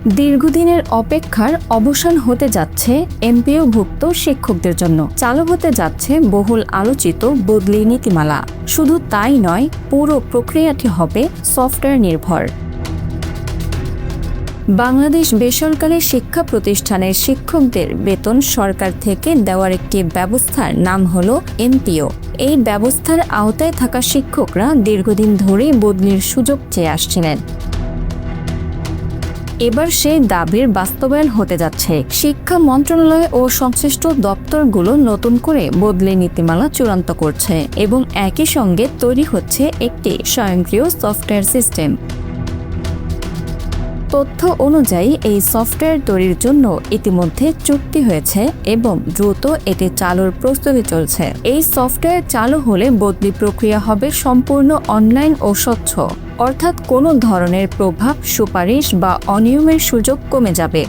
দীর্ঘদিনের অপেক্ষার অবসান হতে যাচ্ছে এমপিওভুক্ত শিক্ষকদের জন্য। চালু হতে যাচ্ছে বহুল আলোচিত বদলি নীতিমালা। শুধু তাই নয়, পুরো প্রক্রিয়াটি হবে সফটওয়্যার নির্ভর। বাংলাদেশ বেসরকারি শিক্ষা প্রতিষ্ঠানের শিক্ষকদের বেতন সরকার থেকে দেওয়ার একটি ব্যবস্থার নাম হলো এমপিও। এই ব্যবস্থার আওতায় থাকা শিক্ষকরা দীর্ঘদিন ধরেই বদলির সুযোগ চেয়ে আসছিলেন। এবার সেই দাবির বাস্তবায়ন হতে যাচ্ছে। শিক্ষা মন্ত্রণালয় ও সংশ্লিষ্ট দপ্তরগুলো নতুন করে বদলি নীতিমালা চূড়ান্ত করছে এবং একই সঙ্গে তৈরি হচ্ছে একটি স্বয়ংক্রিয় সফটওয়্যার সিস্টেম। তথ্য অনুযায়ী এই সফটওয়্যার তৈরির জন্য ইতিমধ্যে চুক্তি হয়েছে এবং দ্রুত এটি চালুর প্রস্তুতি চলছে। এই সফটওয়্যার চালু হলে বদলি প্রক্রিয়া হবে সম্পূর্ণ অনলাইন ও স্বচ্ছ, অর্থাৎ কোনো ধরনের প্রভাব, সুপারিশ বা অনিয়মের সুযোগ কমে যাবে।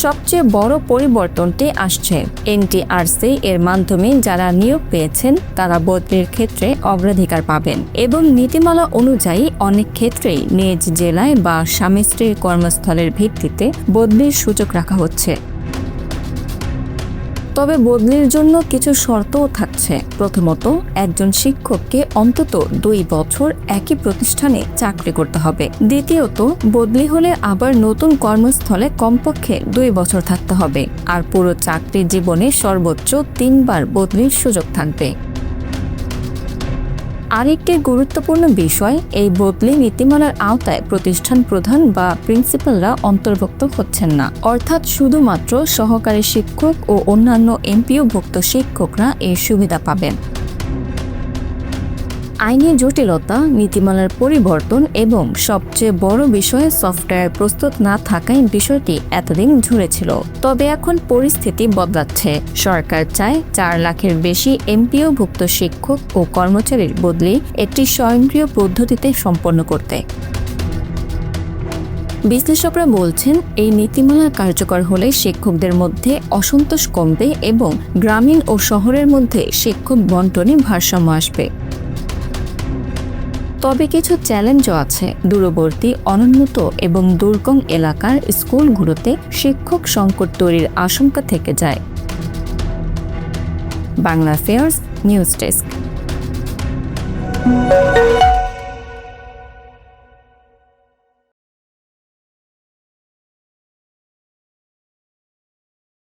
সবচেয়ে বড় পরিবর্তনটি আসছে এনটিআরসি এর মাধ্যমে যারা নিয়োগ পেয়েছেন তারা বদলির ক্ষেত্রে অগ্রাধিকার পাবেন এবং নীতিমালা অনুযায়ী অনেক ক্ষেত্রেই নিজ জেলায় বা স্বামী স্ত্রীর কর্মস্থলের ভিত্তিতে বদলির সুযোগ রাখা হচ্ছে। তবে বদলির জন্য কিছু শর্তও থাকছে। প্রথমত, একজন শিক্ষককে অন্তত 2 বছর একই প্রতিষ্ঠানে চাকরি করতে হবে। দ্বিতীয়ত, বদলি হলে আবার নতুন কর্মস্থলে কমপক্ষে 2 বছর থাকতে হবে, আর পুরো চাকরি জীবনে সর্বোচ্চ 3 বার বদলির সুযোগ থাকবে। আরেকটি গুরুত্বপূর্ণ বিষয়, এই বদলি নীতিমালার আওতায় প্রতিষ্ঠান প্রধান বা প্রিন্সিপালরা অন্তর্ভুক্ত হচ্ছেন না, অর্থাৎ শুধুমাত্র সহকারী শিক্ষক ও অন্যান্য এমপিওভুক্ত শিক্ষকরা এই সুবিধা পাবেন। আইনি জটিলতা, নীতিমালার পরিবর্তন এবং সবচেয়ে বড় বিষয়ে সফটওয়্যার প্রস্তুত না থাকায় বিষয়টি এতদিন ঝুলেছিল। তবে এখন পরিস্থিতি বদলাচ্ছে। সরকার চায় 4 লাখের বেশি এমপিওভুক্ত শিক্ষক ও কর্মচারীর বদলি একটি স্বয়ংক্রিয় পদ্ধতিতে সম্পন্ন করতে। বিশ্লেষকরা বলছেন, এই নীতিমালা কার্যকর হলে শিক্ষকদের মধ্যে অসন্তোষ কমবে এবং গ্রামীণ ও শহরের মধ্যে শিক্ষক বণ্টনে ভারসাম্য আসবে। তবে কিছু চ্যালেঞ্জও আছে। দূরবর্তী, অনুন্নত এবং দুর্গম এলাকার স্কুলগুলোতে শিক্ষক সংকট তৈরির আশঙ্কা থেকে যায়। Bangla affairs news desk.